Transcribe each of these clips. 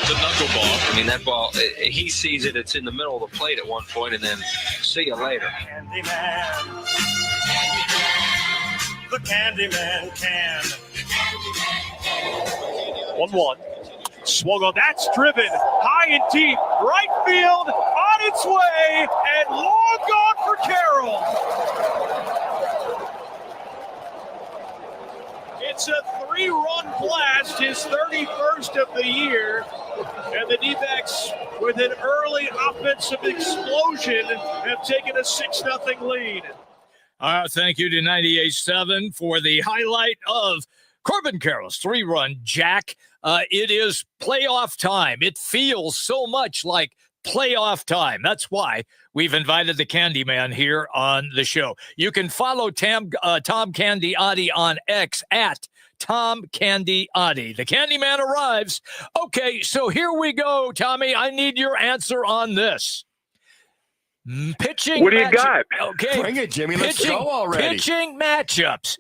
the knuckleball. I mean, that ball, he sees it. It's in the middle of the plate at one point, and then see you later. Candyman. The Candyman can. 1-1. Swung on. That's driven high and deep. Right field on its way and long gone for Carroll. It's a 3-run blast, his 31st of the year. And the D-backs, with an early offensive explosion, have taken a 6-0 lead. Thank you to 98.7 for the highlight of Corbin Carroll's 3-run jack. It is playoff time. It feels so much like playoff time. That's why we've invited the Candyman here on the show. You can follow Tom Candiotti on X at Tom Candiotti. The Candyman arrives. Okay, so here we go, Tommy. I need your answer on this. Pitching. What do you got? Okay. Bring it, Jimmy. Let's go already. Pitching matchups,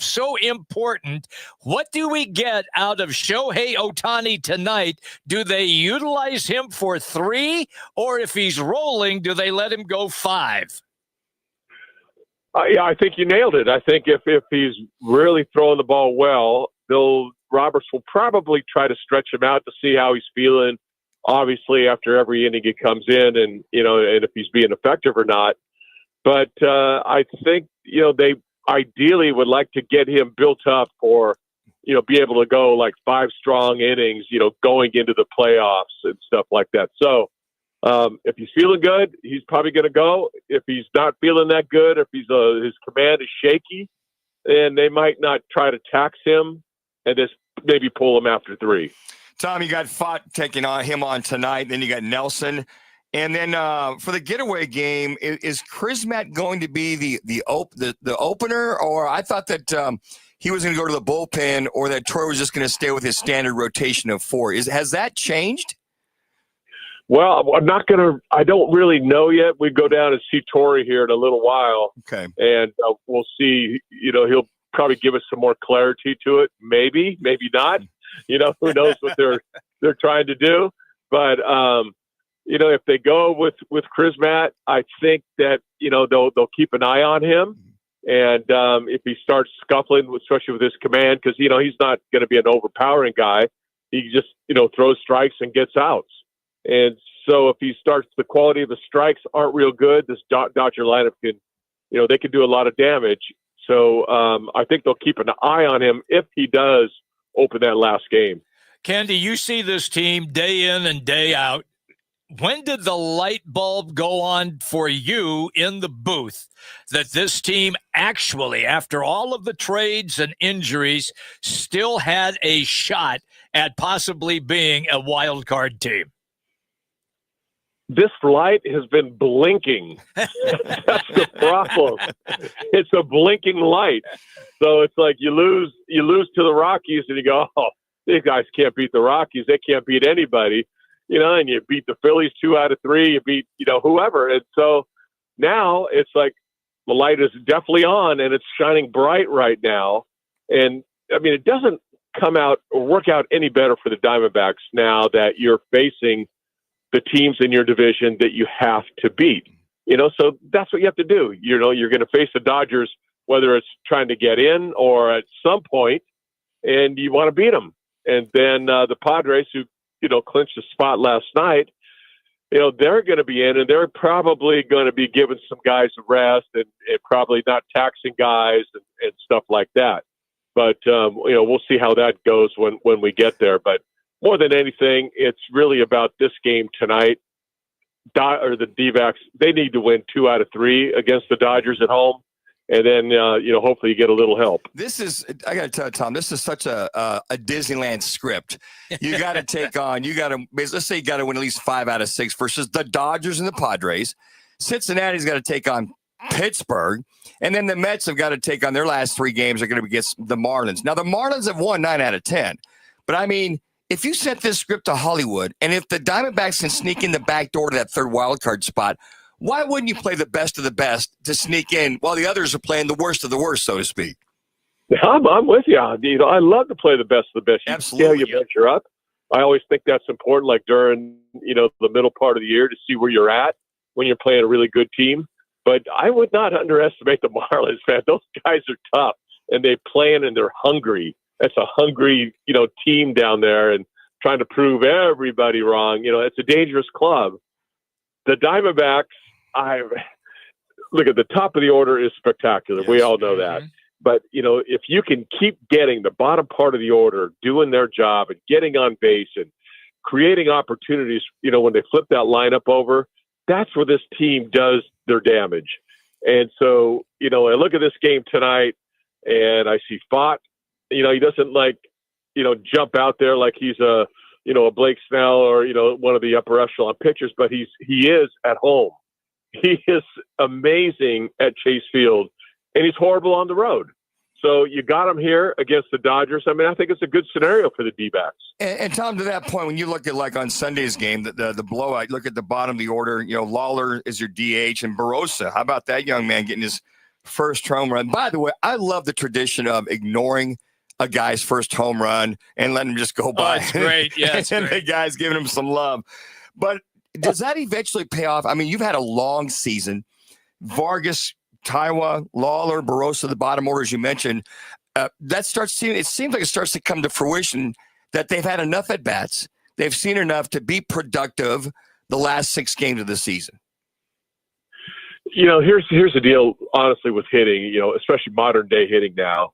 so important. What do we get out of Shohei Ohtani tonight? Do they utilize him for 3, or if he's rolling, do they let him go 5? Yeah, I think you nailed it. I think if he's really throwing the ball well, Roberts will probably try to stretch him out to see how he's feeling. Obviously, after every inning he comes in, and if he's being effective or not. But I think they ideally would like to get him built up for be able to go like 5 strong innings, going into the playoffs and stuff like that. So if he's feeling good, he's probably going to go. If he's not feeling that good, if his command is shaky, then they might not try to tax him and just maybe pull him after 3. Tom, you got Fott taking him on tonight. Then you got Nelson. And then for the getaway game, is Chris Matt going to be the opener? Or I thought that he was going to go to the bullpen, or that Troy was just going to stay with his standard rotation of 4. Has that changed? Well, I don't really know yet. We go down and see Torrey here in a little while. Okay. And we'll see, he'll probably give us some more clarity to it. Maybe not. Who knows what they're trying to do. But, if they go with Chris Matt, I think that, they'll keep an eye on him. And if he starts scuffling, especially with his command, because, he's not going to be an overpowering guy. He just, throws strikes and gets outs. And so if he starts, the quality of the strikes aren't real good, this Dodger lineup can, they can do a lot of damage. So I think they'll keep an eye on him if he does open that last game. Candy, you see this team day in and day out. When did the light bulb go on for you in the booth that this team actually, after all of the trades and injuries, still had a shot at possibly being a wild card team? This light has been blinking. That's the problem. It's a blinking light. So it's like you lose to the Rockies and you go, oh, these guys can't beat the Rockies. They can't beat anybody, and you beat the Phillies 2 out of 3. You beat, whoever. And so now it's like the light is definitely on and it's shining bright right now. And I mean, it doesn't come out or work out any better for the Diamondbacks now that you're facing the teams in your division that you have to beat, so that's what you have to do. You're going to face the Dodgers, whether it's trying to get in or at some point, and you want to beat them. And then the Padres, who, clinched a spot last night, they're going to be in, and they're probably going to be giving some guys a rest and probably not taxing guys and stuff like that. But, we'll see how that goes when we get there. But more than anything, it's really about this game tonight. The D-backs, they need to win 2 out of 3 against the Dodgers at home. And then, hopefully you get a little help. I got to tell you, Tom, this is such a Disneyland script. You got to let's say you got to win at least 5 out of 6 versus the Dodgers and the Padres. Cincinnati's got to take on Pittsburgh. And then the Mets have got to take on their last 3 games are going to be against the Marlins. Now, the Marlins have won 9 out of 10. But, I mean, if you set this script to Hollywood, and if the Diamondbacks can sneak in the back door to that 3rd wild card spot, why wouldn't you play the best of the best to sneak in while the others are playing the worst of the worst, so to speak? I'm with you. I love to play the best of the best. Absolutely. You measure up. I always think that's important, like during, the middle part of the year to see where you're at when you're playing a really good team. But I would not underestimate the Marlins, man. Those guys are tough, and they plan and they're hungry. That's a hungry, team down there and trying to prove everybody wrong. It's a dangerous club. The Diamondbacks, look at the top of the order is spectacular. Yes. We all know that. But, if you can keep getting the bottom part of the order, doing their job and getting on base and creating opportunities, when they flip that lineup over, that's where this team does their damage. And so, I look at this game tonight and I see Fott. He doesn't jump out there like he's a Blake Snell or, one of the upper echelon pitchers, but he is at home. He is amazing at Chase Field, and he's horrible on the road. So you got him here against the Dodgers. I think it's a good scenario for the D-backs. And Tom, to that point, when you look at like on Sunday's game, the blowout, look at the bottom of the order, Lawler is your DH and Barossa. How about that young man getting his first home run? By the way, I love the tradition of ignoring a guy's first home run and letting him just go by. It's great. Yeah, it's and great. the guy's giving him some love. But does that eventually pay off? You've had a long season. Vargas, Taiwa, Lawler, Barossa, the bottom order, as you mentioned, it seems like it starts to come to fruition that they've had enough at-bats. They've seen enough to be productive the last 6 games of the season. Here's the deal, honestly, with hitting, especially modern day hitting now.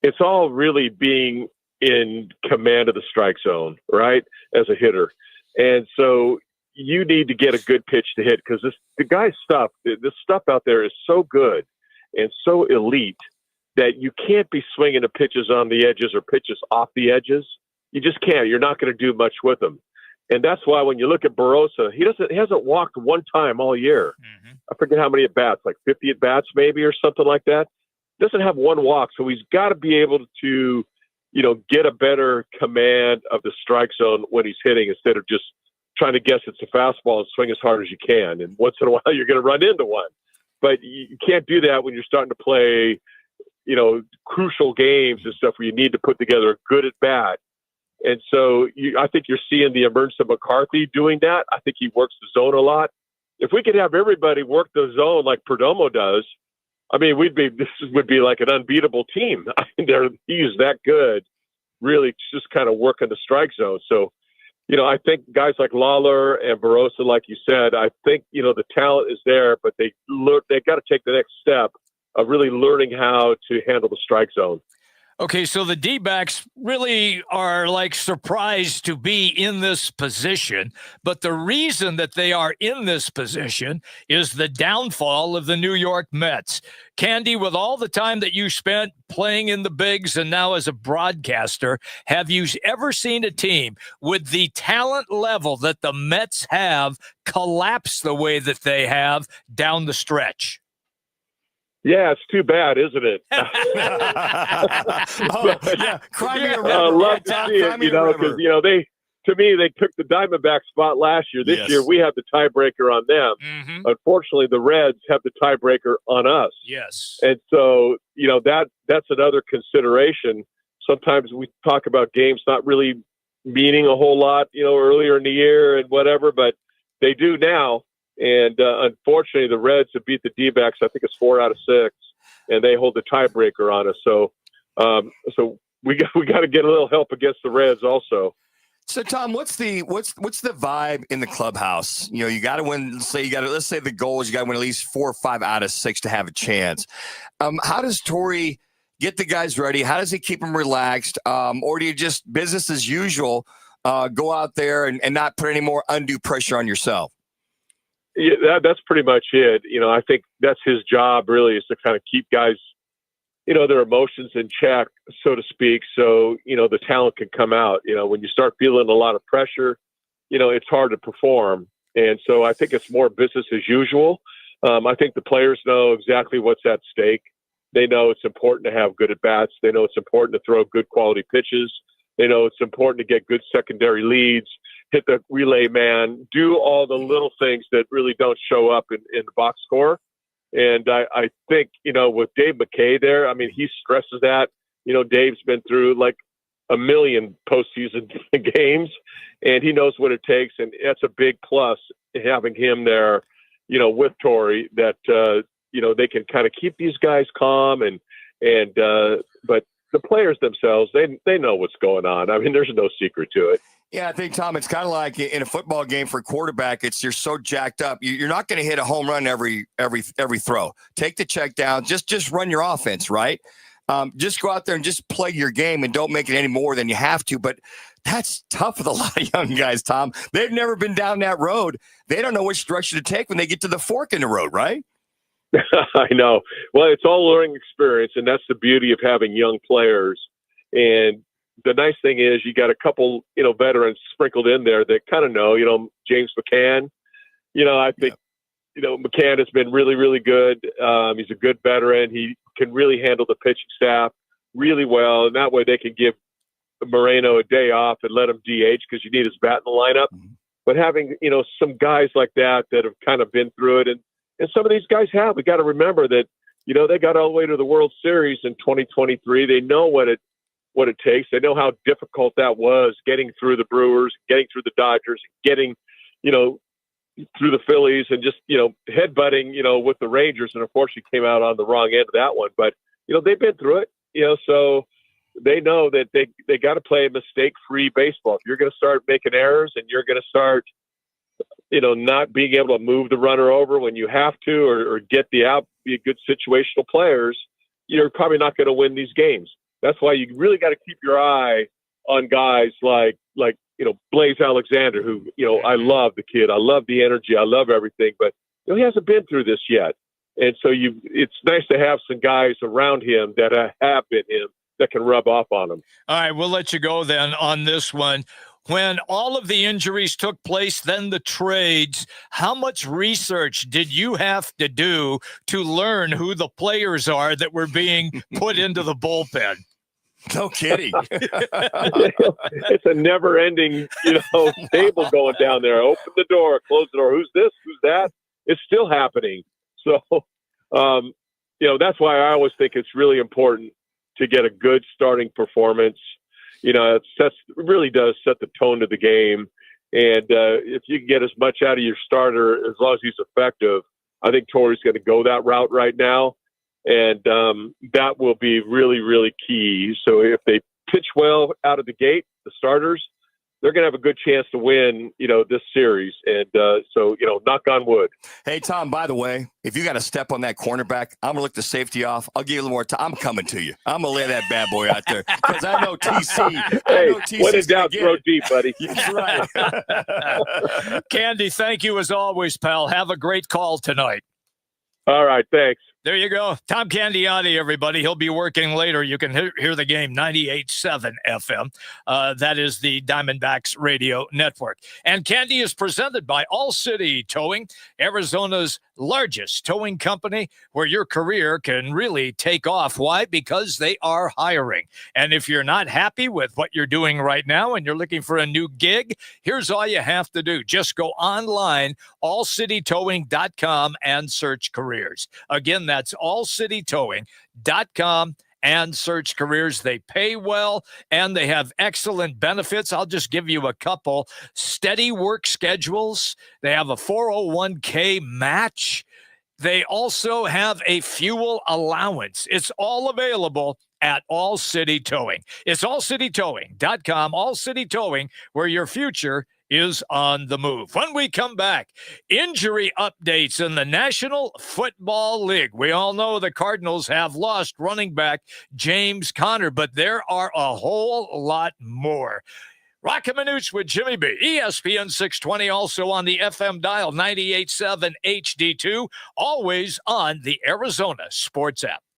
It's all really being in command of the strike zone, right, as a hitter. And so you need to get a good pitch to hit because the guy's stuff, this stuff out there is so good and so elite that you can't be swinging the pitches on the edges or pitches off the edges. You just can't. You're not going to do much with them. And that's why when you look at Barossa, he hasn't walked one time all year. Mm-hmm. I forget how many at-bats, like 50 at-bats maybe or something like that. Doesn't have one walk. So he's got to be able to, get a better command of the strike zone when he's hitting instead of just trying to guess it's a fastball and swing as hard as you can. And once in a while, you're going to run into one. But you can't do that when you're starting to play, crucial games and stuff where you need to put together a good at-bat. And so I think you're seeing the emergence of McCarthy doing that. I think he works the zone a lot. If we could have everybody work the zone like Perdomo does, this would be like an unbeatable team. He's that good, really just kind of working the strike zone. So, I think guys like Lawler and Barossa, like you said, I think, the talent is there, but they got to take the next step of really learning how to handle the strike zone. Okay, so the D-backs really are surprised to be in this position, but the reason that they are in this position is the downfall of the New York Mets. Candy, with all the time that you spent playing in the bigs and now as a broadcaster, have you ever seen a team with the talent level that the Mets have collapse the way that they have down the stretch? Yeah, it's too bad, isn't it? Yeah. Cry me a river. I love to see it, because, to me, they took the Diamondback spot last year. This year, we have the tiebreaker on them. Mm-hmm. Unfortunately, the Reds have the tiebreaker on us. Yes. And so, that's another consideration. Sometimes we talk about games not really meaning a whole lot, earlier in the year and whatever, but they do now. And unfortunately, the Reds have beat the D-backs. I think it's 4 out of 6, and they hold the tiebreaker on us. So, we got to get a little help against the Reds also. So, Tom, what's the vibe in the clubhouse? You got to win. Let's say the goal is you got to win at least 4 or 5 out of 6 to have a chance. How does Torey get the guys ready? How does he keep them relaxed? Or do you just business as usual? Go out there and not put any more undue pressure on yourself? Yeah, that's pretty much it. I think that's his job really, is to kind of keep guys, their emotions in check, so to speak. So, the talent can come out. When you start feeling a lot of pressure, it's hard to perform. And so I think it's more business as usual. I think the players know exactly what's at stake. They know it's important to have good at-bats. They know it's important to throw good quality pitches. They know it's important to get good secondary leads, hit the relay man, do all the little things that really don't show up in the box score. And I think, with Dave McKay there, he stresses that. Dave's been through a million postseason games, and he knows what it takes. And that's a big plus having him there, with Torrey, that, they can kind of keep these guys calm but the players themselves, they know what's going on. I mean, there's no secret to it. Yeah, I think, Tom, it's kind of like in a football game for a quarterback. You're so jacked up. You're not going to hit a home run every throw. Take the check down. Just run your offense, right? Just go out there and just play your game and don't make it any more than you have to. But that's tough with a lot of young guys, Tom. They've never been down that road. They don't know which direction to take when they get to the fork in the road, right? I know. Well, it's all learning experience, and that's the beauty of having young players. And the nice thing is you got a couple, veterans sprinkled in there that kind of know, James McCann. I think, McCann has been really, really good. He's a good veteran. He can really handle the pitching staff really well. And that way they can give Moreno a day off and let him DH because you need his bat in the lineup. Mm-hmm. But having, some guys like that have kind of been through it, and some of these guys have. We got to remember that, they got all the way to the World Series in 2023. They know what it takes. They know how difficult that was, getting through the Brewers, getting through the Dodgers, getting, through the Phillies, and just, headbutting, with the Rangers, and unfortunately came out on the wrong end of that one. But, they've been through it, so they know that they got to play a mistake-free baseball. If you're going to start making errors and you're going to start, not being able to move the runner over when you have to, or get the out, be a good situational players, you're probably not going to win these games. That's why you really got to keep your eye on guys like Blaze Alexander, who, I love the kid. I love the energy. I love everything, but he hasn't been through this yet. And so it's nice to have some guys around him that have been him that can rub off on him. All right, we'll let you go then on this one. When all of the injuries took place, then the trades, how much research did you have to do to learn who the players are that were being put into the bullpen? No kidding. It's a never-ending, table going down there. Open the door, close the door. Who's this? Who's that? It's still happening. So, that's why I always think it's really important to get a good starting performance. It really does set the tone of the game. And if you can get as much out of your starter, as long as he's effective, I think Torrey's going to go that route right now. And that will be really, really key. So if they pitch well out of the gate, the starters, they're going to have a good chance to win, this series. And so, knock on wood. Hey, Tom, by the way, if you got to step on that cornerback, I'm going to look the safety off. I'll give you a little more time. I'm coming to you. I'm going to lay that bad boy out there because I know TC. Hey, when in doubt, throw deep, buddy. That's right. Candy, thank you as always, pal. Have a great call tonight. All right, thanks. There you go. Tom Candiotti, everybody. He'll be working later. You can hear the game, 98.7 FM. That is the Diamondbacks radio network. And Candy is presented by All City Towing, Arizona's largest towing company, where your career can really take off. Why? Because they are hiring. And if you're not happy with what you're doing right now and you're looking for a new gig, here's all you have to do. Just go online, allcitytowing.com, and search careers. Again, that's allcitytowing.com and search careers. They pay well and they have excellent benefits. I'll just give you a couple. Steady work schedules. They have a 401k match. They also have a fuel allowance. It's all available at All City Towing. It's allcitytowing.com, All City Towing, where your future is on the move. When we come back, injury updates in the National Football League. We all know the Cardinals have lost running back James Conner, but there are a whole lot more. Roc and Manuch with Jimmy B. ESPN 620, also on the FM dial 98.7 HD2, always on the Arizona Sports app.